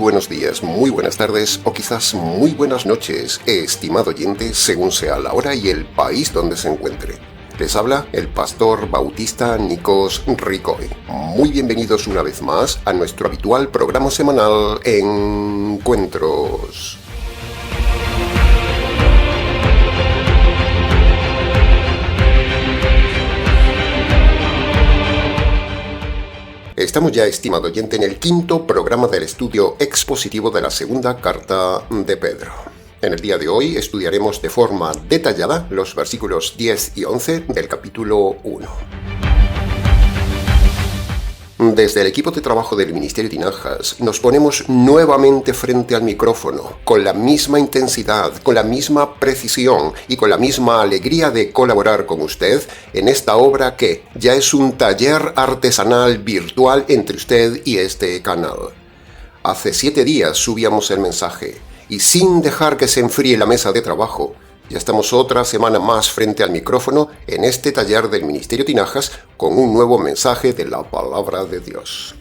buenos días, muy buenas tardes o quizás muy buenas noches, estimado oyente, según sea la hora y el país donde se encuentre. Les habla el pastor bautista Nikos Ricoy. Muy bienvenidos una vez más a nuestro habitual programa semanal Encuentros. Estamos ya, estimado oyente, en el quinto programa del estudio expositivo de la segunda carta de Pedro. En el día de hoy estudiaremos de forma detallada los versículos 10 y 11 del capítulo 1. Desde el equipo de trabajo del Ministerio Tinajas nos ponemos nuevamente frente al micrófono, con la misma intensidad, con la misma precisión y con la misma alegría de colaborar con usted en esta obra que ya es un taller artesanal virtual entre usted y este canal. Hace 7 días subíamos el mensaje y sin dejar que se enfríe la mesa de trabajo, ya estamos otra semana más frente al micrófono en este taller del Ministerio Tinajas con un nuevo mensaje de la Palabra de Dios.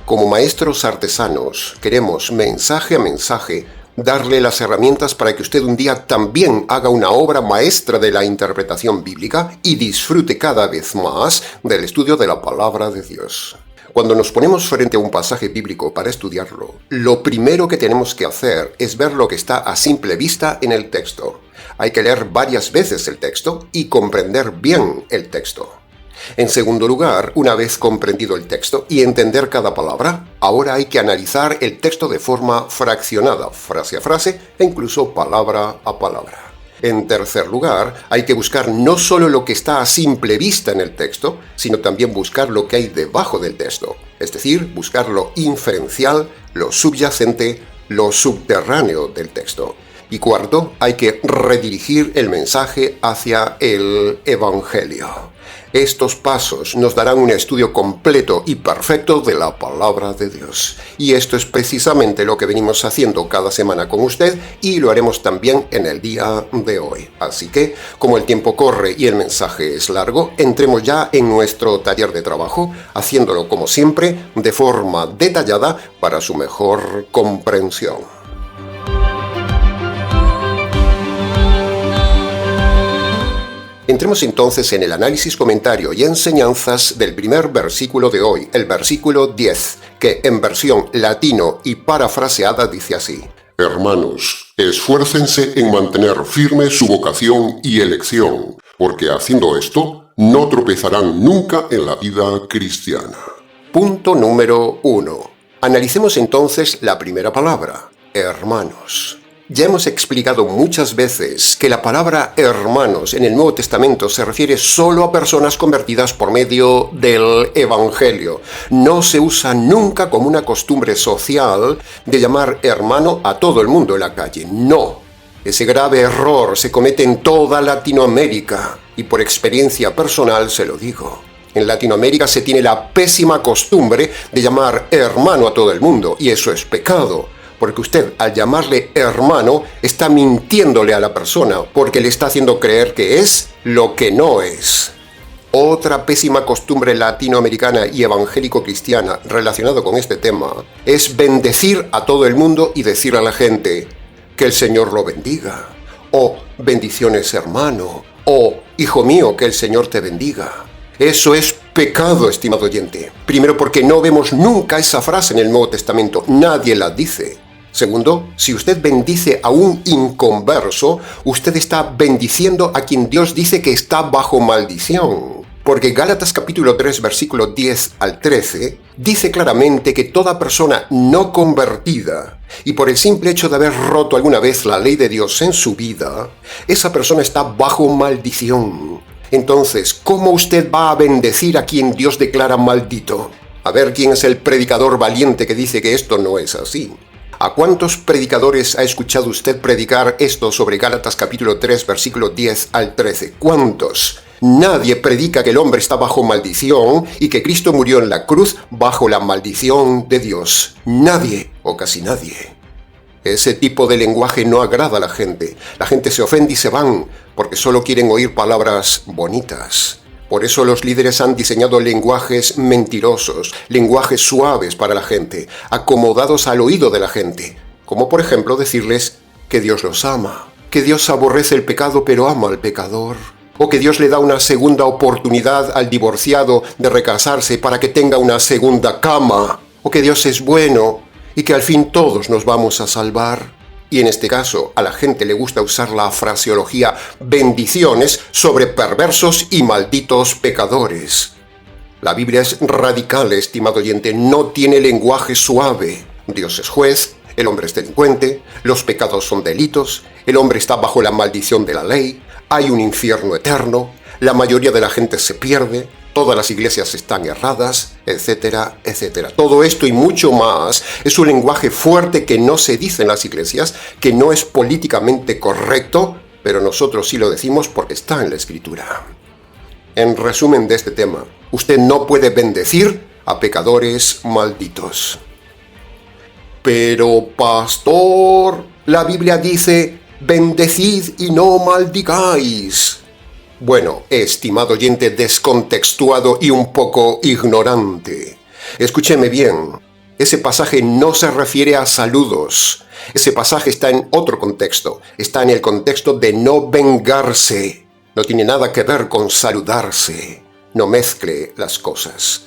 Como maestros artesanos, queremos mensaje a mensaje darle las herramientas para que usted un día también haga una obra maestra de la interpretación bíblica y disfrute cada vez más del estudio de la Palabra de Dios. Cuando nos ponemos frente a un pasaje bíblico para estudiarlo, lo primero que tenemos que hacer es ver lo que está a simple vista en el texto. Hay que leer varias veces el texto y comprender bien el texto. En segundo lugar, una vez comprendido el texto y entender cada palabra, ahora hay que analizar el texto de forma fraccionada, frase a frase e incluso palabra a palabra. En tercer lugar, hay que buscar no solo lo que está a simple vista en el texto, sino también buscar lo que hay debajo del texto, es decir, buscar lo inferencial, lo subyacente, lo subterráneo del texto. Y cuarto, hay que redirigir el mensaje hacia el Evangelio. Estos pasos nos darán un estudio completo y perfecto de la Palabra de Dios. Y esto es precisamente lo que venimos haciendo cada semana con usted y lo haremos también en el día de hoy. Así que, como el tiempo corre y el mensaje es largo, entremos ya en nuestro taller de trabajo, haciéndolo como siempre de forma detallada para su mejor comprensión. Entremos entonces en el análisis, comentario y enseñanzas del primer versículo de hoy, el versículo 10, que en versión latino y parafraseada dice así: Hermanos, esfuércense en mantener firme su vocación y elección, porque haciendo esto, no tropezarán nunca en la vida cristiana. Punto número 1. Analicemos entonces la primera palabra, hermanos. Ya hemos explicado muchas veces que la palabra hermanos en el Nuevo Testamento se refiere solo a personas convertidas por medio del Evangelio. No se usa nunca como una costumbre social de llamar hermano a todo el mundo en la calle. No. Ese grave error se comete en toda Latinoamérica y por experiencia personal se lo digo. En Latinoamérica se tiene la pésima costumbre de llamar hermano a todo el mundo y eso es pecado. Porque usted, al llamarle hermano, está mintiéndole a la persona, porque le está haciendo creer que es lo que no es. Otra pésima costumbre latinoamericana y evangélico-cristiana relacionada con este tema es bendecir a todo el mundo y decir a la gente que el Señor lo bendiga, o bendiciones hermano, o hijo mío, que el Señor te bendiga. Eso es pecado, estimado oyente. Primero, porque no vemos nunca esa frase en el Nuevo Testamento, nadie la dice. Segundo, si usted bendice a un inconverso, usted está bendiciendo a quien Dios dice que está bajo maldición. Porque Gálatas capítulo 3, versículo 10 al 13, dice claramente que toda persona no convertida, y por el simple hecho de haber roto alguna vez la ley de Dios en su vida, esa persona está bajo maldición. Entonces, ¿cómo usted va a bendecir a quien Dios declara maldito? A ver quién es el predicador valiente que dice que esto no es así. ¿A cuántos predicadores ha escuchado usted predicar esto sobre Gálatas capítulo 3, versículo 10 al 13? ¿Cuántos? Nadie predica que el hombre está bajo maldición y que Cristo murió en la cruz bajo la maldición de Dios. Nadie, o casi nadie. Ese tipo de lenguaje no agrada a la gente. La gente se ofende y se van porque solo quieren oír palabras bonitas. Por eso los líderes han diseñado lenguajes mentirosos, lenguajes suaves para la gente, acomodados al oído de la gente, como por ejemplo decirles que Dios los ama, que Dios aborrece el pecado pero ama al pecador, o que Dios le da una segunda oportunidad al divorciado de recasarse para que tenga una segunda cama, o que Dios es bueno y que al fin todos nos vamos a salvar. Y en este caso, a la gente le gusta usar la fraseología bendiciones sobre perversos y malditos pecadores. La Biblia es radical, estimado oyente, no tiene lenguaje suave. Dios es juez, el hombre es delincuente, los pecados son delitos, el hombre está bajo la maldición de la ley, hay un infierno eterno, la mayoría de la gente se pierde, todas las iglesias están erradas, etcétera, etcétera. Todo esto y mucho más es un lenguaje fuerte que no se dice en las iglesias, que no es políticamente correcto, pero nosotros sí lo decimos porque está en la Escritura. En resumen de este tema, usted no puede bendecir a pecadores malditos. Pero, pastor, la Biblia dice, bendecid y no maldigáis. Bueno, estimado oyente descontextuado y un poco ignorante, escúcheme bien, ese pasaje no se refiere a saludos, ese pasaje está en otro contexto, está en el contexto de no vengarse, no tiene nada que ver con saludarse, no mezcle las cosas.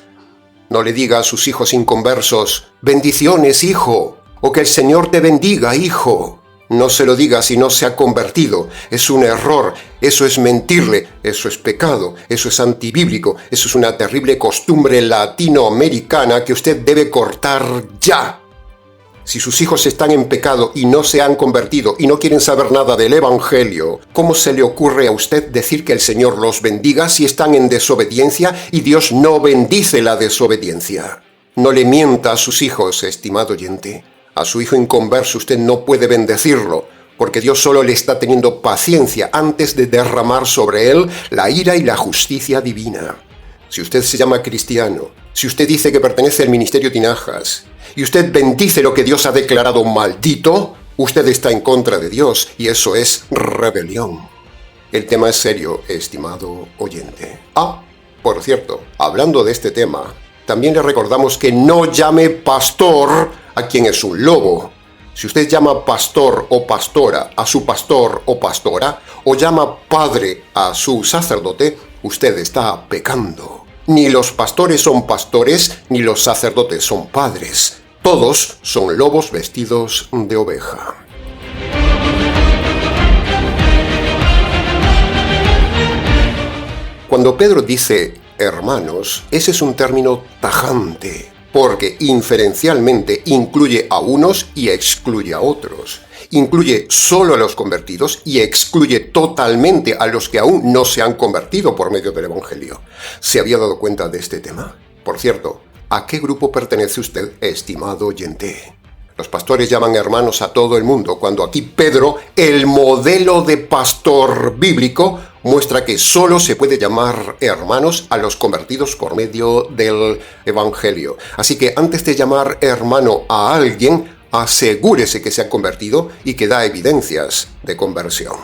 No le diga a sus hijos inconversos, bendiciones, hijo, o que el Señor te bendiga, hijo. No se lo diga si no se ha convertido. Es un error, eso es mentirle, eso es pecado, eso es antibíblico, eso es una terrible costumbre latinoamericana que usted debe cortar ya. Si sus hijos están en pecado y no se han convertido y no quieren saber nada del Evangelio, ¿cómo se le ocurre a usted decir que el Señor los bendiga si están en desobediencia y Dios no bendice la desobediencia? No le mienta a sus hijos, estimado oyente. A su hijo inconverso usted no puede bendecirlo, porque Dios solo le está teniendo paciencia antes de derramar sobre él la ira y la justicia divina. Si usted se llama cristiano, si usted dice que pertenece al ministerio Tinajas, y usted bendice lo que Dios ha declarado maldito, usted está en contra de Dios, y eso es rebelión. El tema es serio, estimado oyente. Por cierto, hablando de este tema, también le recordamos que no llame pastor a quien es un lobo. Si usted llama pastor o pastora a su pastor o pastora, o llama padre a su sacerdote, usted está pecando. Ni los pastores son pastores, ni los sacerdotes son padres. Todos son lobos vestidos de oveja. Cuando Pedro dice hermanos, ese es un término tajante, porque inferencialmente incluye a unos y excluye a otros. Incluye solo a los convertidos y excluye totalmente a los que aún no se han convertido por medio del Evangelio. ¿Se había dado cuenta de este tema? Por cierto, ¿a qué grupo pertenece usted, estimado oyente? Los pastores llaman hermanos a todo el mundo, cuando aquí Pedro, el modelo de pastor bíblico, muestra que solo se puede llamar hermanos a los convertidos por medio del Evangelio. Así que antes de llamar hermano a alguien, asegúrese que se ha convertido y que da evidencias de conversión.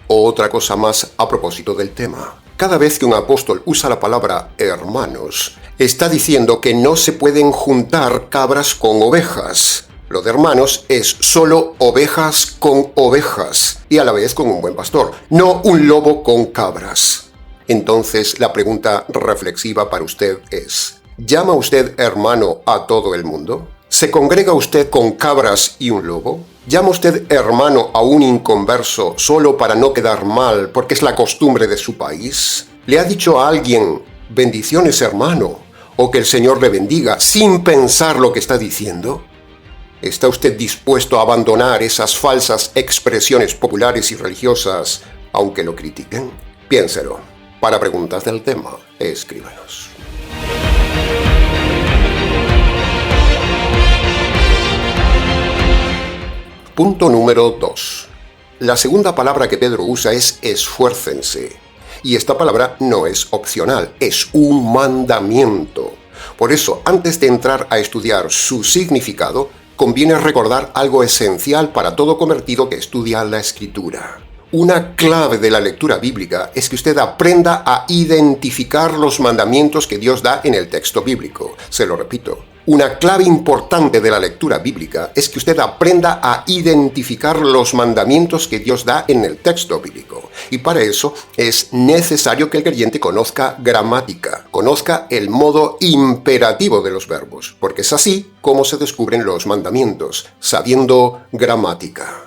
Otra cosa más a propósito del tema. Cada vez que un apóstol usa la palabra hermanos, está diciendo que no se pueden juntar cabras con ovejas. Lo de hermanos es solo ovejas con ovejas y a la vez con un buen pastor, no un lobo con cabras. Entonces la pregunta reflexiva para usted es, ¿llama usted hermano a todo el mundo? ¿Se congrega usted con cabras y un lobo? ¿Llama usted hermano a un inconverso solo para no quedar mal porque es la costumbre de su país? ¿Le ha dicho a alguien, bendiciones hermano, o que el Señor le bendiga sin pensar lo que está diciendo? ¿Está usted dispuesto a abandonar esas falsas expresiones populares y religiosas, aunque lo critiquen? Piénselo. Para preguntas del tema, escríbanos. Punto número 2. La segunda palabra que Pedro usa es esfuércense. Y esta palabra no es opcional, es un mandamiento. Por eso, antes de entrar a estudiar su significado, conviene recordar algo esencial para todo convertido que estudia la Escritura. Una clave de la lectura bíblica es que usted aprenda a identificar los mandamientos que Dios da en el texto bíblico. Se lo repito. Una clave importante de la lectura bíblica es que usted aprenda a identificar los mandamientos que Dios da en el texto bíblico. Y para eso es necesario que el creyente conozca gramática, conozca el modo imperativo de los verbos, porque es así como se descubren los mandamientos, sabiendo gramática.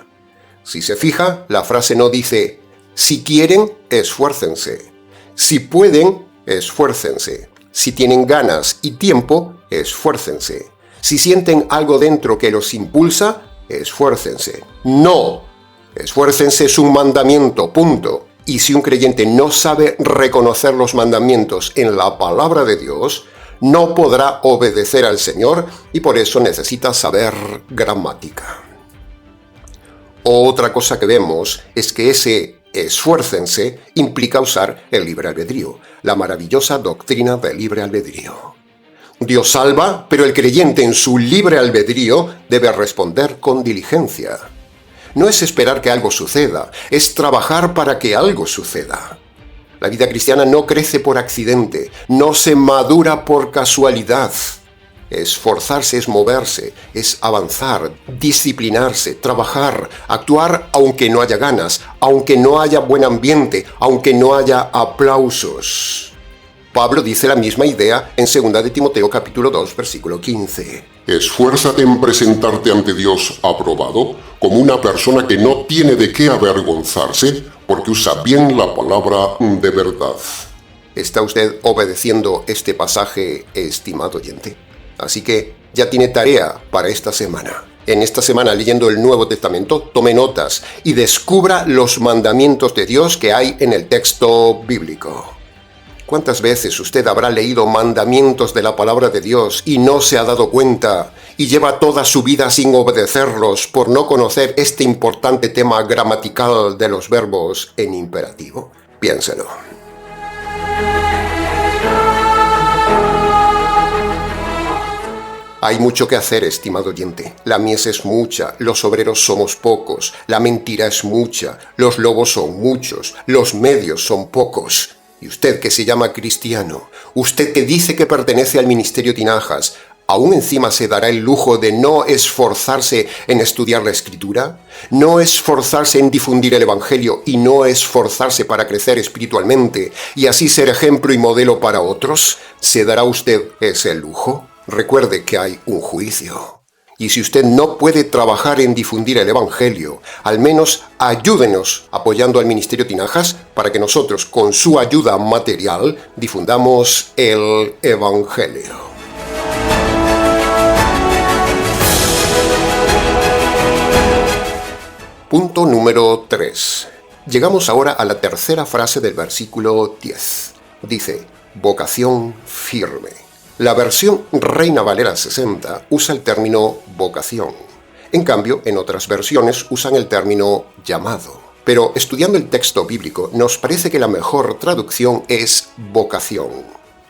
Si se fija, la frase no dice, si quieren, esfuércense. Si pueden, esfuércense. Si tienen ganas y tiempo, esfuércense. Si sienten algo dentro que los impulsa, esfuércense. No. Esfuércense es un mandamiento, punto. Y si un creyente no sabe reconocer los mandamientos en la palabra de Dios, no podrá obedecer al Señor y por eso necesita saber gramática. Otra cosa que vemos es que ese esfuércense implica usar el libre albedrío, la maravillosa doctrina del libre albedrío. Dios salva, pero el creyente en su libre albedrío debe responder con diligencia. No es esperar que algo suceda, es trabajar para que algo suceda. La vida cristiana no crece por accidente, no se madura por casualidad. Esforzarse es moverse, es avanzar, disciplinarse, trabajar, actuar aunque no haya ganas, aunque no haya buen ambiente, aunque no haya aplausos. Pablo dice la misma idea en 2 de Timoteo capítulo 2, versículo 15. Esfuérzate en presentarte ante Dios aprobado, como una persona que no tiene de qué avergonzarse, porque usa bien la palabra de verdad. ¿Está usted obedeciendo este pasaje, estimado oyente? Así que ya tiene tarea para esta semana. En esta semana, leyendo el Nuevo Testamento, tome notas y descubra los mandamientos de Dios que hay en el texto bíblico. ¿Cuántas veces usted habrá leído mandamientos de la palabra de Dios y no se ha dado cuenta y lleva toda su vida sin obedecerlos por no conocer este importante tema gramatical de los verbos en imperativo? Piénselo. Hay mucho que hacer, estimado oyente. La mies es mucha, los obreros somos pocos, la mentira es mucha, los lobos son muchos, los medios son pocos. Y usted que se llama cristiano, usted que dice que pertenece al ministerio Tinajas, ¿aún encima se dará el lujo de no esforzarse en estudiar la Escritura? ¿No esforzarse en difundir el Evangelio y no esforzarse para crecer espiritualmente y así ser ejemplo y modelo para otros? ¿Se dará usted ese lujo? Recuerde que hay un juicio. Y si usted no puede trabajar en difundir el Evangelio, al menos ayúdenos apoyando al Ministerio Tinajas para que nosotros, con su ayuda material, difundamos el Evangelio. Punto número 3. Llegamos ahora a la tercera frase del versículo 10. Dice, vocación firme. La versión Reina Valera 60 usa el término vocación. En cambio, en otras versiones usan el término llamado. Pero estudiando el texto bíblico, nos parece que la mejor traducción es vocación.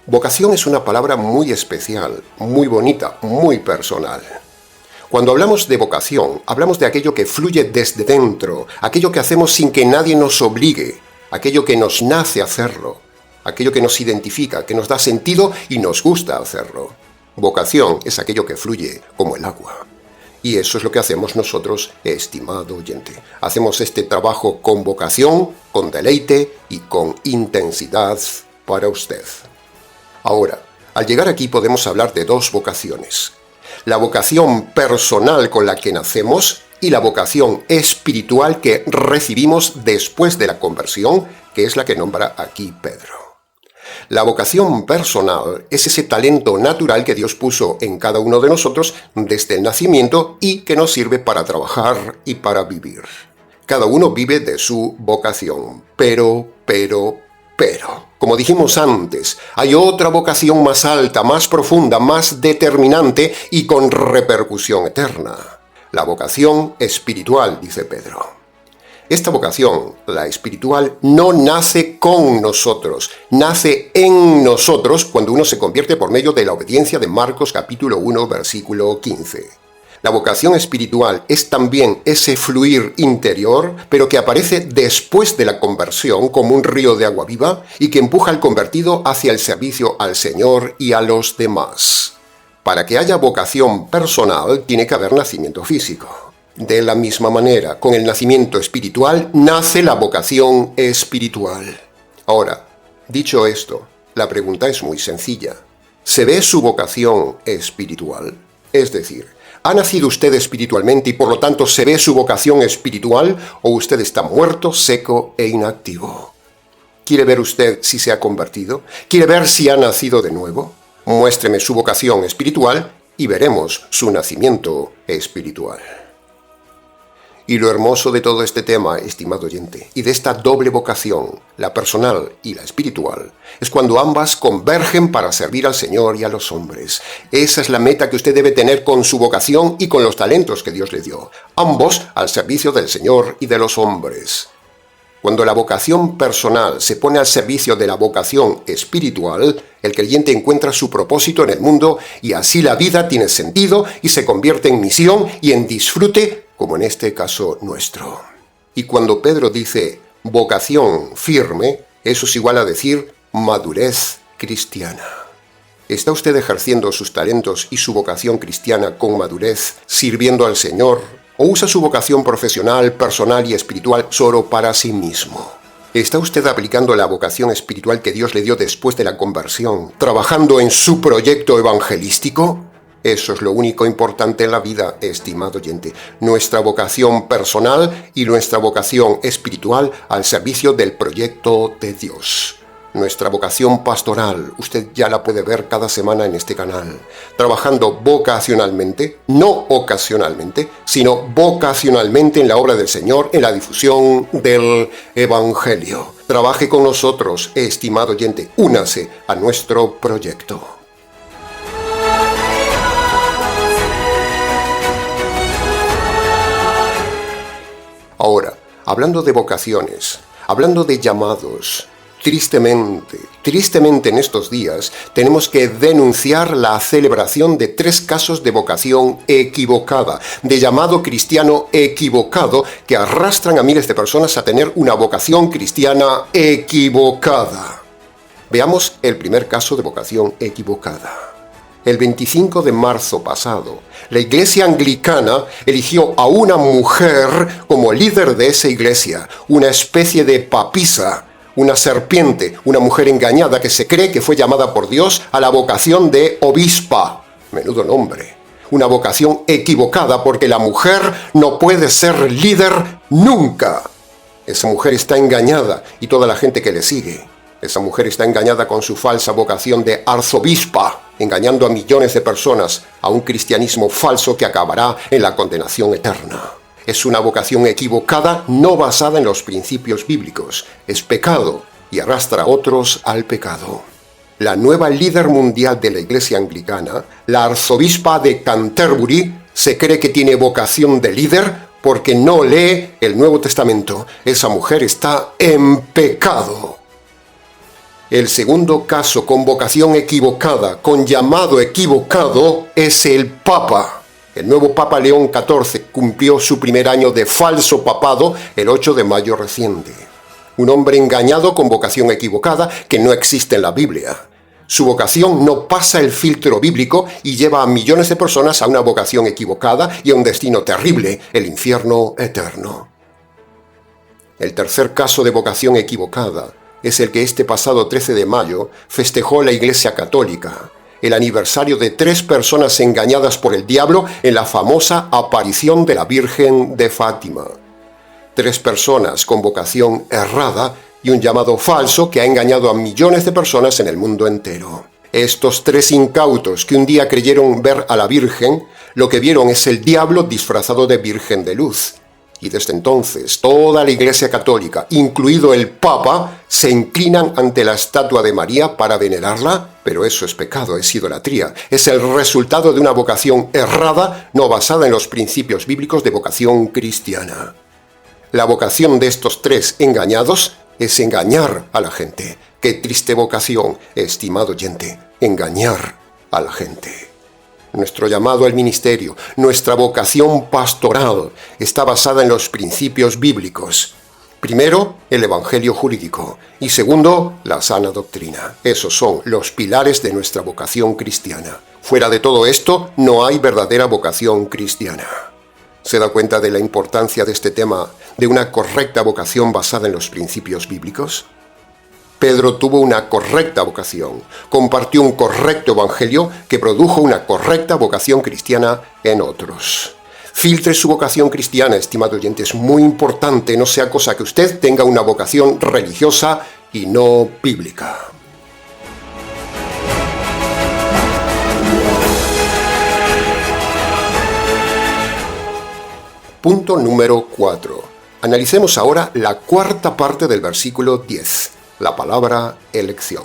Vocación es una palabra muy especial, muy bonita, muy personal. Cuando hablamos de vocación, hablamos de aquello que fluye desde dentro, aquello que hacemos sin que nadie nos obligue, aquello que nos nace hacerlo. Aquello que nos identifica, que nos da sentido y nos gusta hacerlo. Vocación es aquello que fluye como el agua. Y eso es lo que hacemos nosotros, estimado oyente. Hacemos este trabajo con vocación, con deleite y con intensidad para usted. Ahora, al llegar aquí podemos hablar de dos vocaciones. La vocación personal con la que nacemos y la vocación espiritual que recibimos después de la conversión, que es la que nombra aquí Pedro. La vocación personal es ese talento natural que Dios puso en cada uno de nosotros desde el nacimiento y que nos sirve para trabajar y para vivir. Cada uno vive de su vocación, pero, como dijimos antes, hay otra vocación más alta, más profunda, más determinante y con repercusión eterna. La vocación espiritual, dice Pedro. Esta vocación, la espiritual, no nace con nosotros, nace en nosotros cuando uno se convierte por medio de la obediencia de Marcos capítulo 1, versículo 15. La vocación espiritual es también ese fluir interior, pero que aparece después de la conversión como un río de agua viva y que empuja al convertido hacia el servicio al Señor y a los demás. Para que haya vocación personal tiene que haber nacimiento físico. De la misma manera, con el nacimiento espiritual nace la vocación espiritual. Ahora, dicho esto, la pregunta es muy sencilla. ¿Se ve su vocación espiritual? Es decir, ¿ha nacido usted espiritualmente y por lo tanto se ve su vocación espiritual o usted está muerto, seco e inactivo? ¿Quiere ver usted si se ha convertido? ¿Quiere ver si ha nacido de nuevo? Muéstreme su vocación espiritual y veremos su nacimiento espiritual. Y lo hermoso de todo este tema, estimado oyente, y de esta doble vocación, la personal y la espiritual, es cuando ambas convergen para servir al Señor y a los hombres. Esa es la meta que usted debe tener con su vocación y con los talentos que Dios le dio, ambos al servicio del Señor y de los hombres. Cuando la vocación personal se pone al servicio de la vocación espiritual, el creyente encuentra su propósito en el mundo y así la vida tiene sentido y se convierte en misión y en disfrute, como en este caso nuestro. Y cuando Pedro dice vocación firme, eso es igual a decir madurez cristiana. ¿Está usted ejerciendo sus talentos y su vocación cristiana con madurez, sirviendo al Señor? ¿O usa su vocación profesional, personal y espiritual solo para sí mismo? ¿Está usted aplicando la vocación espiritual que Dios le dio después de la conversión, trabajando en su proyecto evangelístico? Eso es lo único importante en la vida, estimado oyente. Nuestra vocación personal y nuestra vocación espiritual al servicio del proyecto de Dios. Nuestra vocación pastoral, usted ya la puede ver cada semana en este canal, trabajando vocacionalmente, no ocasionalmente, sino vocacionalmente en la obra del Señor, en la difusión del Evangelio. Trabaje con nosotros, estimado oyente, únase a nuestro proyecto. Ahora, hablando de vocaciones, hablando de llamados, tristemente en estos días tenemos que denunciar la celebración de 3 casos de vocación equivocada, de llamado cristiano equivocado, que arrastran a miles de personas a tener una vocación cristiana equivocada. Veamos el primer caso de vocación equivocada. El 25 de marzo pasado, la Iglesia Anglicana eligió a una mujer como líder de esa iglesia, una especie de papisa, una serpiente, una mujer engañada que se cree que fue llamada por Dios a la vocación de obispa. Menudo nombre. Una vocación equivocada porque la mujer no puede ser líder nunca. Esa mujer está engañada y toda la gente que le sigue. Esa mujer está engañada con su falsa vocación de arzobispa, engañando a millones de personas a un cristianismo falso que acabará en la condenación eterna. Es una vocación equivocada, no basada en los principios bíblicos. Es pecado y arrastra a otros al pecado. La nueva líder mundial de la Iglesia Anglicana, la arzobispa de Canterbury, se cree que tiene vocación de líder porque no lee el Nuevo Testamento. Esa mujer está en pecado. El segundo caso con vocación equivocada, con llamado equivocado, es el Papa. El nuevo Papa León XIV cumplió su primer año de falso papado el 8 de mayo reciente. Un hombre engañado con vocación equivocada que no existe en la Biblia. Su vocación no pasa el filtro bíblico y lleva a millones de personas a una vocación equivocada y a un destino terrible, el infierno eterno. El tercer caso de vocación equivocada es el que este pasado 13 de mayo festejó la Iglesia Católica, el aniversario de 3 personas engañadas por el diablo en la famosa aparición de la Virgen de Fátima. 3 personas con vocación errada y un llamado falso que ha engañado a millones de personas en el mundo entero. Estos 3 incautos que un día creyeron ver a la Virgen, lo que vieron es el diablo disfrazado de Virgen de Luz. Y desde entonces toda la Iglesia Católica, incluido el Papa, se inclinan ante la estatua de María para venerarla, pero eso es pecado, es idolatría. Es el resultado de una vocación errada, no basada en los principios bíblicos de vocación cristiana. La vocación de estos 3 engañados es engañar a la gente. Qué triste vocación, estimado oyente, engañar a la gente. Nuestro llamado al ministerio, nuestra vocación pastoral está basada en los principios bíblicos. Primero, el evangelio jurídico y segundo, la sana doctrina. Esos son los pilares de nuestra vocación cristiana. Fuera de todo esto, no hay verdadera vocación cristiana. ¿Se da cuenta de la importancia de este tema, de una correcta vocación basada en los principios bíblicos? Pedro tuvo una correcta vocación, compartió un correcto evangelio que produjo una correcta vocación cristiana en otros. Filtre su vocación cristiana, estimado oyente, es muy importante, no sea cosa que usted tenga una vocación religiosa y no bíblica. Punto número 4. Analicemos ahora la cuarta parte del versículo 10, la palabra elección.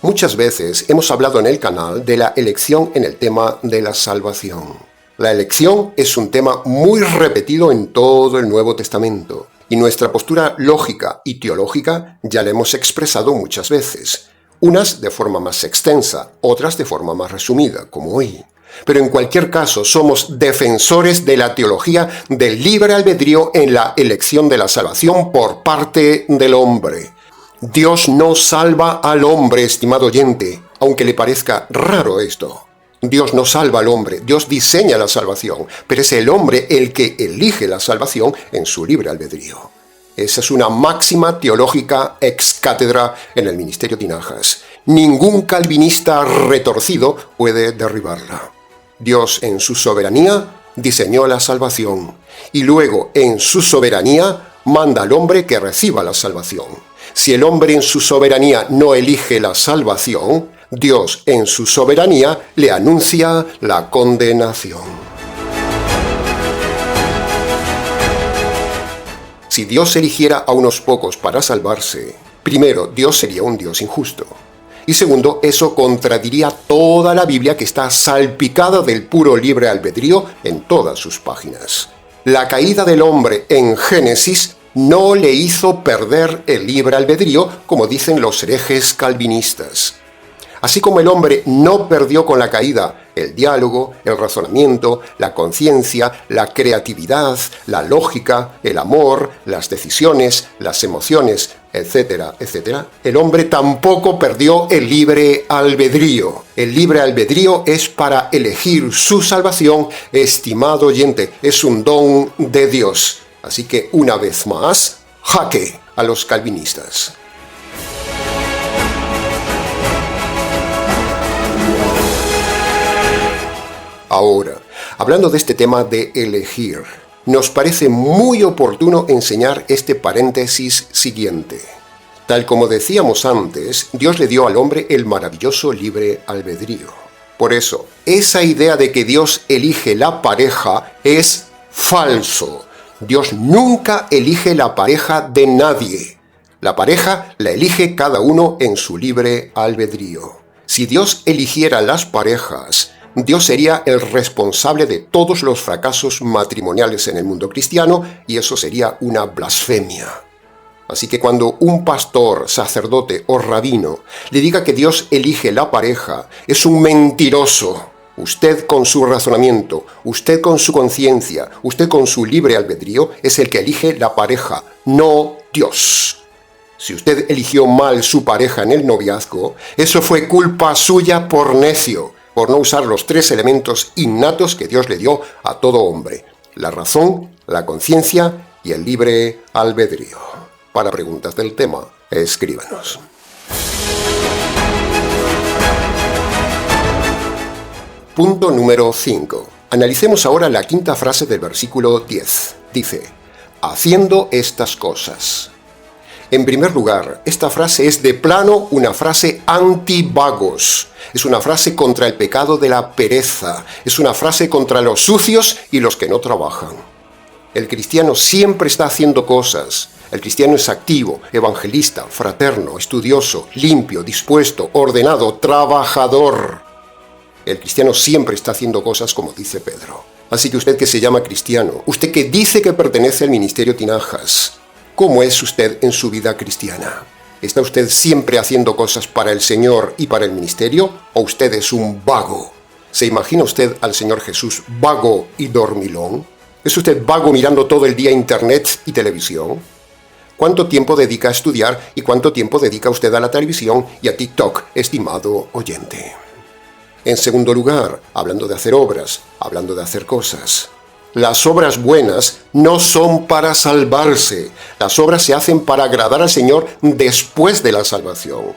Muchas veces hemos hablado en el canal de la elección en el tema de la salvación. La elección es un tema muy repetido en todo el Nuevo Testamento, y nuestra postura lógica y teológica ya la hemos expresado muchas veces, unas de forma más extensa, otras de forma más resumida, como hoy. Pero en cualquier caso somos defensores de la teología del libre albedrío en la elección de la salvación por parte del hombre. Dios no salva al hombre, estimado oyente, aunque le parezca raro esto. Dios no salva al hombre, Dios diseña la salvación, pero es el hombre el que elige la salvación en su libre albedrío. Esa es una máxima teológica ex cátedra en el ministerio Tinajas. Ningún calvinista retorcido puede derribarla. Dios en su soberanía diseñó la salvación y luego en su soberanía manda al hombre que reciba la salvación. Si el hombre en su soberanía no elige la salvación, Dios en su soberanía le anuncia la condenación. Si Dios eligiera a unos pocos para salvarse, primero, Dios sería un Dios injusto. Y segundo, eso contradiría toda la Biblia que está salpicada del puro libre albedrío en todas sus páginas. La caída del hombre en Génesis no le hizo perder el libre albedrío, como dicen los herejes calvinistas. Así como el hombre no perdió con la caída el diálogo, el razonamiento, la conciencia, la creatividad, la lógica, el amor, las decisiones, las emociones, etcétera, etcétera, el hombre tampoco perdió el libre albedrío. El libre albedrío es para elegir su salvación, estimado oyente, es un don de Dios. Así que, una vez más, jaque a los calvinistas. Ahora, hablando de este tema de elegir, nos parece muy oportuno enseñar este paréntesis siguiente. Tal como decíamos antes, Dios le dio al hombre el maravilloso libre albedrío. Por eso, esa idea de que Dios elige la pareja es falso. Dios nunca elige la pareja de nadie. La pareja la elige cada uno en su libre albedrío. Si Dios eligiera las parejas, Dios sería el responsable de todos los fracasos matrimoniales en el mundo cristiano y eso sería una blasfemia. Así que cuando un pastor, sacerdote o rabino le diga que Dios elige la pareja, es un mentiroso. Usted con su razonamiento, usted con su conciencia, usted con su libre albedrío es el que elige la pareja, no Dios. Si usted eligió mal su pareja en el noviazgo, eso fue culpa suya por necio, por no usar los 3 elementos innatos que Dios le dio a todo hombre: la razón, la conciencia y el libre albedrío. Para preguntas del tema, escríbanos. Punto número 5. Analicemos ahora la quinta frase del versículo 10. Dice, haciendo estas cosas. En primer lugar, esta frase es de plano una frase anti-vagos. Es una frase contra el pecado de la pereza. Es una frase contra los sucios y los que no trabajan. El cristiano siempre está haciendo cosas. El cristiano es activo, evangelista, fraterno, estudioso, limpio, dispuesto, ordenado, trabajador. El cristiano siempre está haciendo cosas como dice Pedro. Así que usted que se llama cristiano, usted que dice que pertenece al ministerio Tinajas, ¿cómo es usted en su vida cristiana? ¿Está usted siempre haciendo cosas para el Señor y para el ministerio? ¿O usted es un vago? ¿Se imagina usted al Señor Jesús vago y dormilón? ¿Es usted vago mirando todo el día internet y televisión? ¿Cuánto tiempo dedica a estudiar y cuánto tiempo dedica usted a la televisión y a TikTok, estimado oyente? En segundo lugar, hablando de hacer obras, hablando de hacer cosas. Las obras buenas no son para salvarse. Las obras se hacen para agradar al Señor después de la salvación.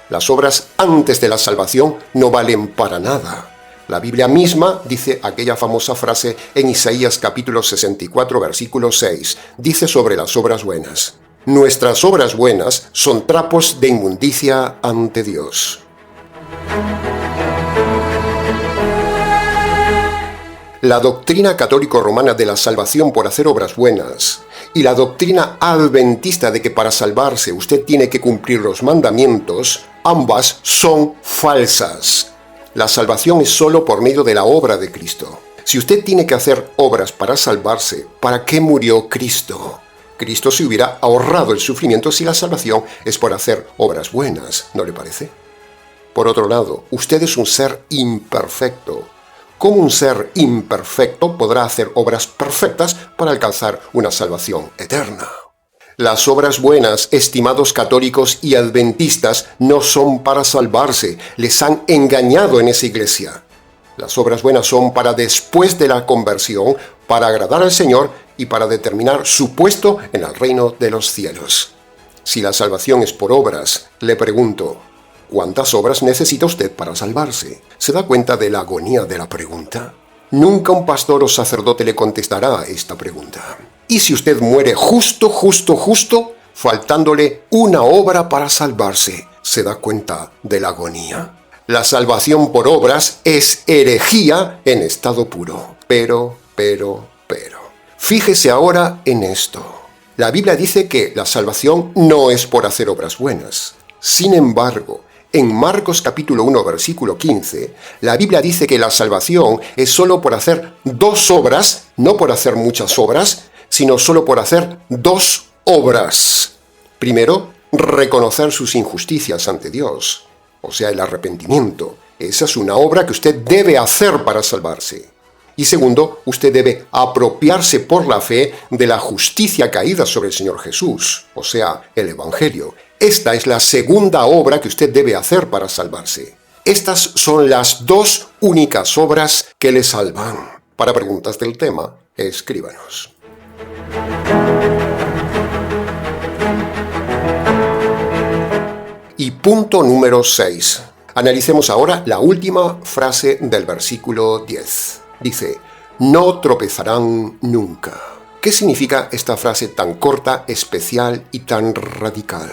Las obras antes de la salvación no valen para nada. La Biblia misma dice aquella famosa frase en Isaías capítulo 64, versículo 6. Dice sobre las obras buenas: nuestras obras buenas son trapos de inmundicia ante Dios. La doctrina católico-romana de la salvación por hacer obras buenas y la doctrina adventista de que para salvarse usted tiene que cumplir los mandamientos, ambas son falsas. La salvación es solo por medio de la obra de Cristo. Si usted tiene que hacer obras para salvarse, ¿para qué murió Cristo? Cristo se hubiera ahorrado el sufrimiento si la salvación es por hacer obras buenas, ¿no le parece? Por otro lado, usted es un ser imperfecto. ¿Cómo un ser imperfecto podrá hacer obras perfectas para alcanzar una salvación eterna? Las obras buenas, estimados católicos y adventistas, no son para salvarse. Les han engañado en esa iglesia. Las obras buenas son para después de la conversión, para agradar al Señor y para determinar su puesto en el reino de los cielos. Si la salvación es por obras, le pregunto, ¿cuántas obras necesita usted para salvarse? ¿Se da cuenta de la agonía de la pregunta? Nunca un pastor o sacerdote le contestará a esta pregunta. ¿Y si usted muere justo, faltándole una obra para salvarse? ¿Se da cuenta de la agonía? La salvación por obras es herejía en estado puro. Pero. Fíjese ahora en esto. La Biblia dice que la salvación no es por hacer obras buenas. Sin embargo, en Marcos capítulo 1, versículo 15, la Biblia dice que la salvación es solo por hacer dos obras, no por hacer muchas obras, sino solo por hacer dos obras. Primero, reconocer sus injusticias ante Dios, o sea, el arrepentimiento. Esa es una obra que usted debe hacer para salvarse. Y segundo, usted debe apropiarse por la fe de la justicia caída sobre el Señor Jesús, o sea, el Evangelio. Esta es la segunda obra que usted debe hacer para salvarse. Estas son las dos únicas obras que le salvan. Para preguntas del tema, escríbanos. Y punto número 6. Analicemos ahora la última frase del versículo 10. Dice, no tropezarán nunca. ¿Qué significa esta frase tan corta, especial y tan radical?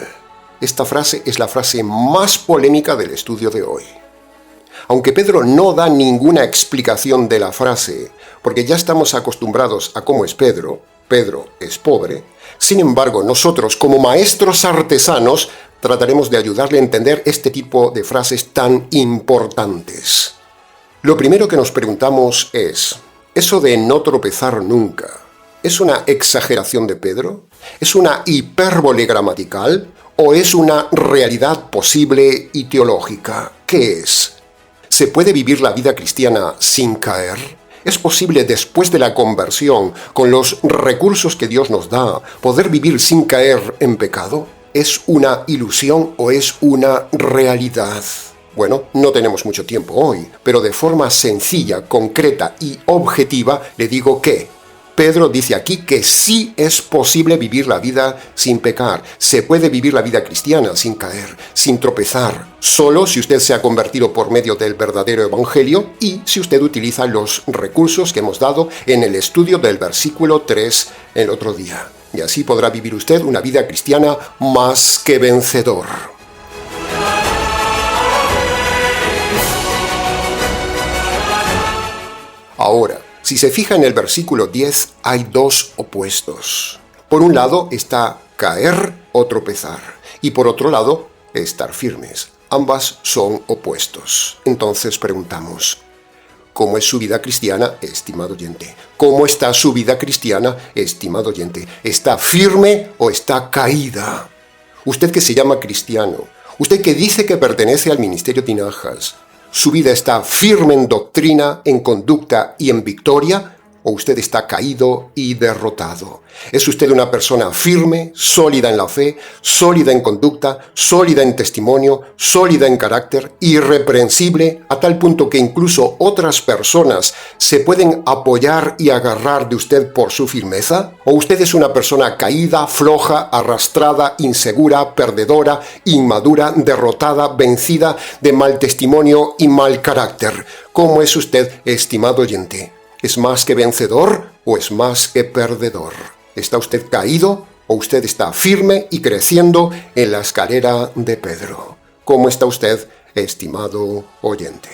Esta frase es la frase más polémica del estudio de hoy. Aunque Pedro no da ninguna explicación de la frase, porque ya estamos acostumbrados a cómo es Pedro es pobre, sin embargo nosotros como maestros artesanos trataremos de ayudarle a entender este tipo de frases tan importantes. Lo primero que nos preguntamos es, ¿eso de no tropezar nunca es una exageración de Pedro? ¿Es una hipérbole gramatical? ¿O es una realidad posible y teológica? ¿Qué es? ¿Se puede vivir la vida cristiana sin caer? ¿Es posible después de la conversión, con los recursos que Dios nos da, poder vivir sin caer en pecado? ¿Es una ilusión o es una realidad? Bueno, no tenemos mucho tiempo hoy, pero de forma sencilla, concreta y objetiva le digo que Pedro dice aquí que sí es posible vivir la vida sin pecar. Se puede vivir la vida cristiana sin caer, sin tropezar, solo si usted se ha convertido por medio del verdadero evangelio y si usted utiliza los recursos que hemos dado en el estudio del versículo 3 el otro día. Y así podrá vivir usted una vida cristiana más que vencedor. Ahora, si se fija en el versículo 10, hay dos opuestos. Por un lado está caer o tropezar, y por otro lado, estar firmes. Ambas son opuestos. Entonces preguntamos, ¿cómo es su vida cristiana, estimado oyente? ¿Cómo está su vida cristiana, estimado oyente? ¿Está firme o está caída? Usted que se llama cristiano, usted que dice que pertenece al ministerio Tinajas, ¿Su vida está firme en doctrina, en conducta y en victoria? ¿O usted está caído y derrotado? ¿Es usted una persona firme, sólida en la fe, sólida en conducta, sólida en testimonio, sólida en carácter, irreprensible, a tal punto que incluso otras personas se pueden apoyar y agarrar de usted por su firmeza? ¿O usted es una persona caída, floja, arrastrada, insegura, perdedora, inmadura, derrotada, vencida, de mal testimonio y mal carácter? ¿Cómo es usted, estimado oyente? ¿Es más que vencedor o es más que perdedor? ¿Está usted caído o usted está firme y creciendo en la escalera de Pedro? ¿Cómo está usted, estimado oyente?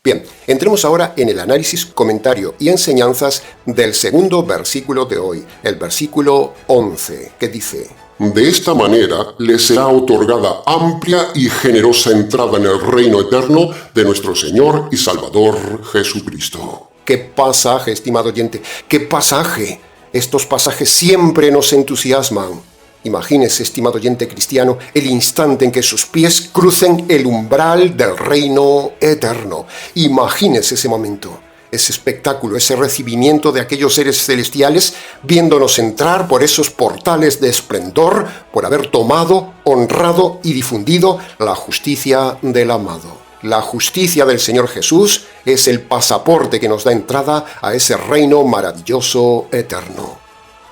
Bien, entremos ahora en el análisis, comentario y enseñanzas del segundo versículo de hoy, el versículo 11, que dice: De esta manera les será otorgada amplia y generosa entrada en el reino eterno de nuestro Señor y Salvador Jesucristo. ¡Qué pasaje, estimado oyente! ¡Qué pasaje! Estos pasajes siempre nos entusiasman. Imagínese, estimado oyente cristiano, el instante en que sus pies crucen el umbral del reino eterno. Imagínese ese momento. Ese espectáculo, ese recibimiento de aquellos seres celestiales viéndonos entrar por esos portales de esplendor por haber tomado, honrado y difundido la justicia del amado. La justicia del Señor Jesús es el pasaporte que nos da entrada a ese reino maravilloso eterno.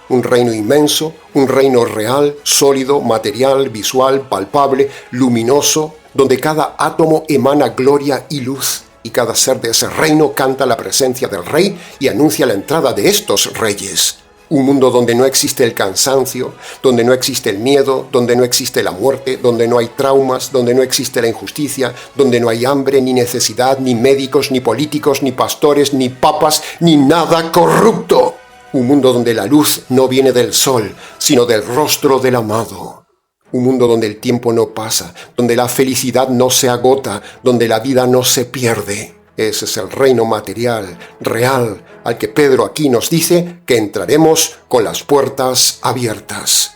Un reino inmenso, un reino real, sólido, material, visual, palpable, luminoso, donde cada átomo emana gloria y luz. Y cada ser de ese reino canta la presencia del Rey y anuncia la entrada de estos reyes. Un mundo donde no existe el cansancio, donde no existe el miedo, donde no existe la muerte, donde no hay traumas, donde no existe la injusticia, donde no hay hambre, ni necesidad, ni médicos, ni políticos, ni pastores, ni papas, ni nada corrupto. Un mundo donde la luz no viene del sol, sino del rostro del amado. Un mundo donde el tiempo no pasa, donde la felicidad no se agota, donde la vida no se pierde. Ese es el reino material, real, al que Pedro aquí nos dice que entraremos con las puertas abiertas.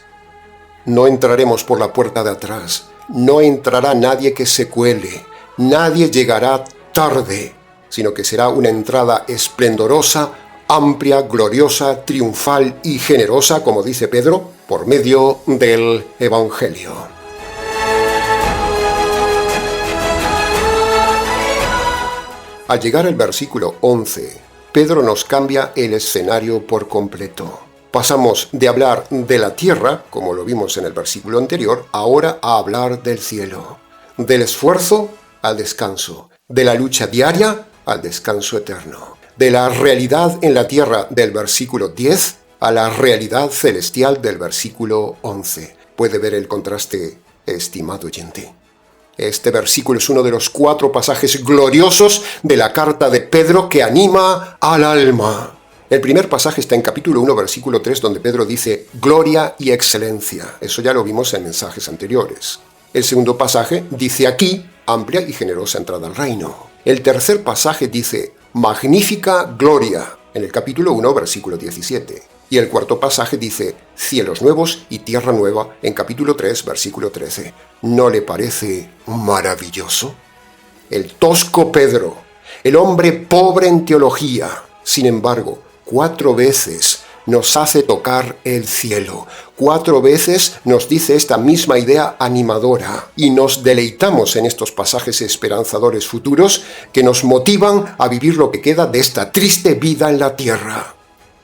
No entraremos por la puerta de atrás, no entrará nadie que se cuele, nadie llegará tarde, sino que será una entrada esplendorosa, amplia, gloriosa, triunfal y generosa, como dice Pedro, por medio del Evangelio. Al llegar al versículo 11, Pedro nos cambia el escenario por completo. Pasamos de hablar de la tierra, como lo vimos en el versículo anterior, ahora a hablar del cielo. Del esfuerzo al descanso, de la lucha diaria al descanso eterno. De la realidad en la tierra del versículo 10 a la realidad celestial del versículo 11. ¿Puede ver el contraste, estimado oyente? Este versículo es uno de los 4 pasajes gloriosos de la carta de Pedro que anima al alma. El primer pasaje está en capítulo 1, versículo 3, donde Pedro dice gloria y excelencia. Eso ya lo vimos en mensajes anteriores. El segundo pasaje dice aquí amplia y generosa entrada al reino. El tercer pasaje dice magnífica gloria, en el capítulo 1, versículo 17. Y el cuarto pasaje dice cielos nuevos y tierra nueva, en capítulo 3, versículo 13. ¿No le parece maravilloso? El tosco Pedro, el hombre pobre en teología, sin embargo, 4 veces nos hace tocar el cielo. 4 veces nos dice esta misma idea animadora y nos deleitamos en estos pasajes esperanzadores futuros que nos motivan a vivir lo que queda de esta triste vida en la tierra.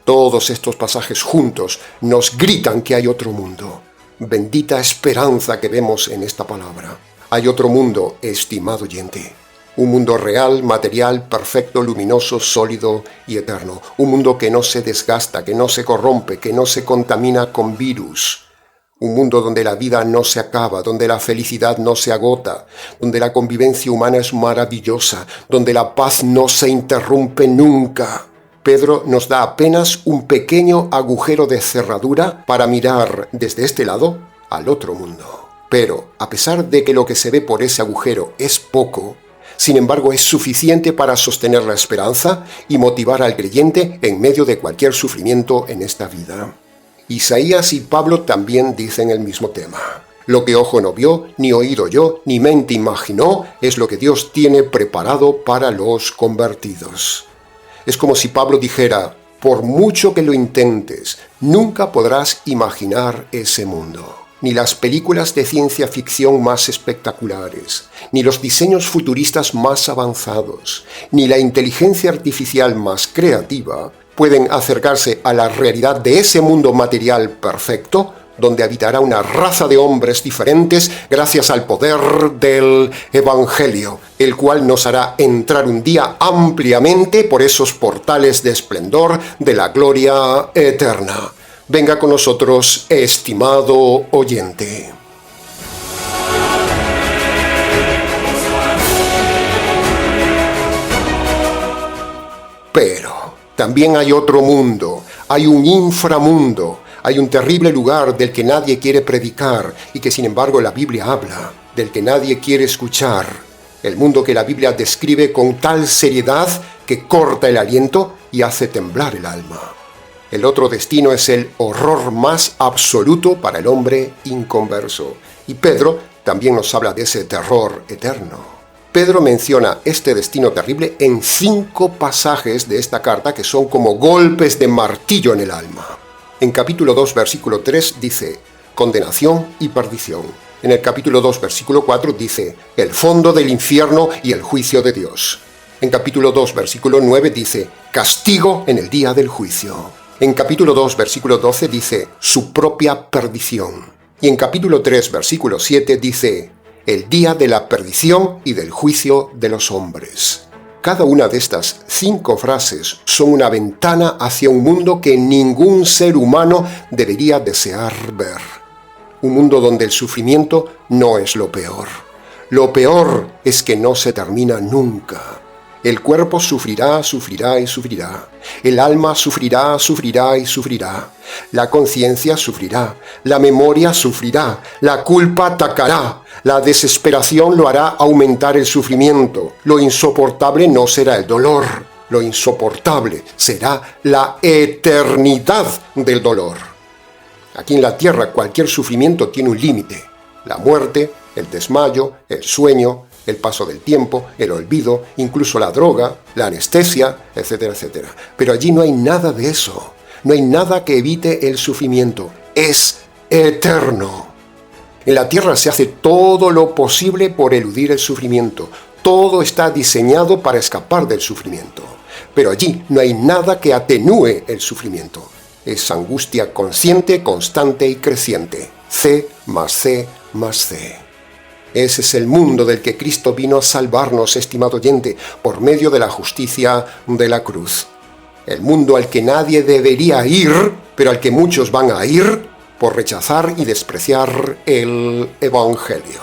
Todos estos pasajes juntos nos gritan que hay otro mundo. Bendita esperanza que vemos en esta palabra. Hay otro mundo, estimado oyente. Un mundo real, material, perfecto, luminoso, sólido y eterno. Un mundo que no se desgasta, que no se corrompe, que no se contamina con virus. Un mundo donde la vida no se acaba, donde la felicidad no se agota, donde la convivencia humana es maravillosa, donde la paz no se interrumpe nunca. Pedro nos da apenas un pequeño agujero de cerradura para mirar desde este lado al otro mundo. Pero, a pesar de que lo que se ve por ese agujero es poco, sin embargo, es suficiente para sostener la esperanza y motivar al creyente en medio de cualquier sufrimiento en esta vida. Isaías y Pablo también dicen el mismo tema. Lo que ojo no vio, ni oído oyó, ni mente imaginó, es lo que Dios tiene preparado para los convertidos. Es como si Pablo dijera: por mucho que lo intentes, nunca podrás imaginar ese mundo. Ni las películas de ciencia ficción más espectaculares, ni los diseños futuristas más avanzados, ni la inteligencia artificial más creativa pueden acercarse a la realidad de ese mundo material perfecto, donde habitará una raza de hombres diferentes gracias al poder del Evangelio, el cual nos hará entrar un día ampliamente por esos portales de esplendor de la gloria eterna. Venga con nosotros, estimado oyente. Pero también hay otro mundo, hay un inframundo, hay un terrible lugar del que nadie quiere predicar y que sin embargo la Biblia habla, del que nadie quiere escuchar. El mundo que la Biblia describe con tal seriedad que corta el aliento y hace temblar el alma. El otro destino es el horror más absoluto para el hombre inconverso. Y Pedro también nos habla de ese terror eterno. Pedro menciona este destino terrible en 5 pasajes de esta carta que son como golpes de martillo en el alma. En capítulo 2, versículo 3 dice: condenación y perdición. En el capítulo 2, versículo 4 dice: el fondo del infierno y el juicio de Dios. En capítulo 2, versículo 9 dice: castigo en el día del juicio. En capítulo 2, versículo 12 dice: su propia perdición. Y en capítulo 3, versículo 7 dice: el día de la perdición y del juicio de los hombres. Cada una de estas 5 frases son una ventana hacia un mundo que ningún ser humano debería desear ver. Un mundo donde el sufrimiento no es lo peor. Lo peor es que no se termina nunca. El cuerpo sufrirá, sufrirá y sufrirá. El alma sufrirá, sufrirá y sufrirá. La conciencia sufrirá. La memoria sufrirá. La culpa atacará. La desesperación lo hará aumentar el sufrimiento. Lo insoportable no será el dolor. Lo insoportable será la eternidad del dolor. Aquí en la tierra cualquier sufrimiento tiene un límite. La muerte, el desmayo, el sueño, el paso del tiempo, el olvido, incluso la droga, la anestesia, etcétera, etcétera. Pero allí no hay nada de eso. No hay nada que evite el sufrimiento. Es eterno. En la tierra se hace todo lo posible por eludir el sufrimiento. Todo está diseñado para escapar del sufrimiento. Pero allí no hay nada que atenúe el sufrimiento. Es angustia consciente, constante y creciente. C más C más C. Ese es el mundo del que Cristo vino a salvarnos, estimado oyente, por medio de la justicia de la cruz. El mundo al que nadie debería ir, pero al que muchos van a ir por rechazar y despreciar el Evangelio.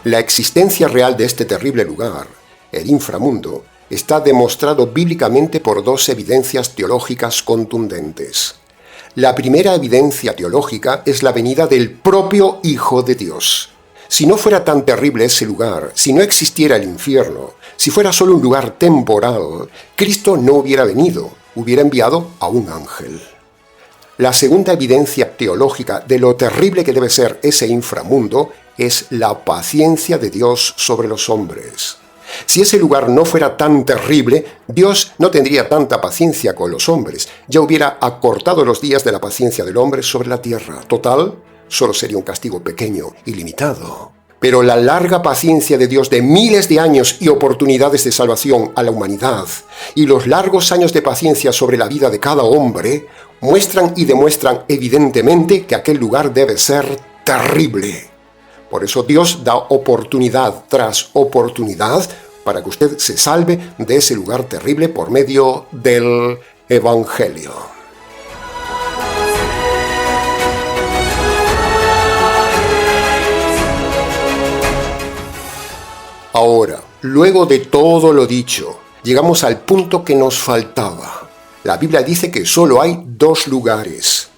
La existencia real de este terrible lugar, el inframundo, está demostrado bíblicamente por 2 evidencias teológicas contundentes. La primera evidencia teológica es la venida del propio Hijo de Dios. Si no fuera tan terrible ese lugar, si no existiera el infierno, si fuera solo un lugar temporal, Cristo no hubiera venido, hubiera enviado a un ángel. La segunda evidencia teológica de lo terrible que debe ser ese inframundo es la paciencia de Dios sobre los hombres. Si ese lugar no fuera tan terrible, Dios no tendría tanta paciencia con los hombres. Ya hubiera acortado los días de la paciencia del hombre sobre la tierra. Total, solo sería un castigo pequeño y limitado. Pero la larga paciencia de Dios de miles de años y oportunidades de salvación a la humanidad, y los largos años de paciencia sobre la vida de cada hombre, muestran y demuestran evidentemente que aquel lugar debe ser terrible. Por eso Dios da oportunidad tras oportunidad para que usted se salve de ese lugar terrible por medio del Evangelio. Ahora, luego de todo lo dicho, llegamos al punto que nos faltaba. La Biblia dice que solo hay 2 lugares.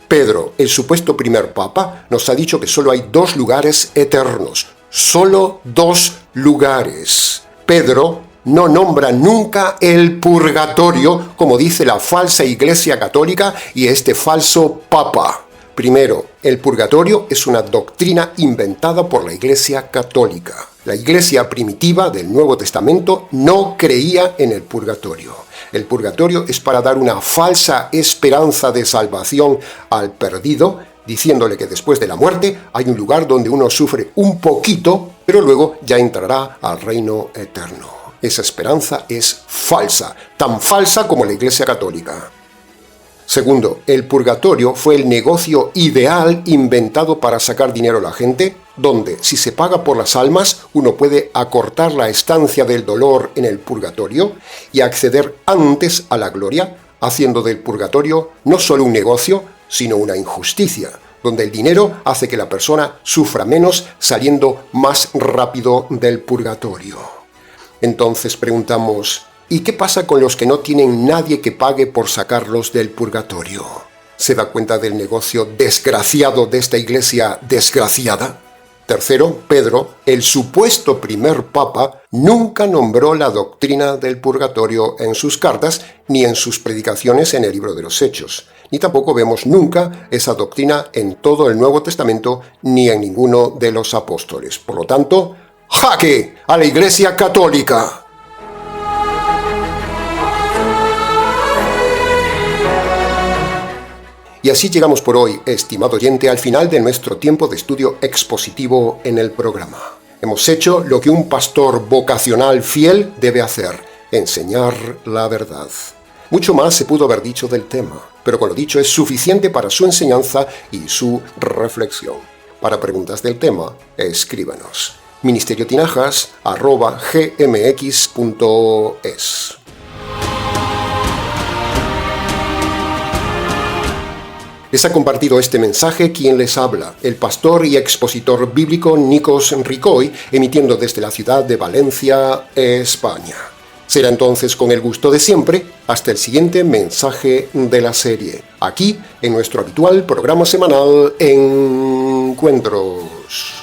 Pedro, el supuesto primer papa, nos ha dicho que solo hay 2 lugares eternos. Solo 2 lugares. Pedro no nombra nunca el purgatorio, como dice la falsa Iglesia Católica y este falso Papa. Primero, el purgatorio es una doctrina inventada por la Iglesia Católica. La Iglesia primitiva del Nuevo Testamento no creía en el purgatorio. El purgatorio es para dar una falsa esperanza de salvación al perdido, diciéndole que después de la muerte hay un lugar donde uno sufre un poquito, pero luego ya entrará al reino eterno. Esa esperanza es falsa, tan falsa como la Iglesia Católica. Segundo, el purgatorio fue el negocio ideal inventado para sacar dinero a la gente, donde, si se paga por las almas, uno puede acortar la estancia del dolor en el purgatorio y acceder antes a la gloria, haciendo del purgatorio no solo un negocio, sino una injusticia, donde el dinero hace que la persona sufra menos saliendo más rápido del purgatorio. Entonces preguntamos, ¿y qué pasa con los que no tienen nadie que pague por sacarlos del purgatorio? ¿Se da cuenta del negocio desgraciado de esta iglesia desgraciada? Tercero, Pedro, el supuesto primer papa, nunca nombró la doctrina del purgatorio en sus cartas ni en sus predicaciones en el libro de los Hechos. Ni tampoco vemos nunca esa doctrina en todo el Nuevo Testamento ni en ninguno de los apóstoles. Por lo tanto, ¡jaque a la Iglesia Católica! Y así llegamos por hoy, estimado oyente, al final de nuestro tiempo de estudio expositivo en el programa. Hemos hecho lo que un pastor vocacional fiel debe hacer, enseñar la verdad. Mucho más se pudo haber dicho del tema, pero con lo dicho es suficiente para su enseñanza y su reflexión. Para preguntas del tema, escríbanos. ministeriotinajas@gmx.es. Les ha compartido este mensaje quien les habla, el pastor y expositor bíblico Nikos Ricoy, emitiendo desde la ciudad de Valencia, España. Será entonces con el gusto de siempre, hasta el siguiente mensaje de la serie, aquí en nuestro habitual programa semanal Encuentros.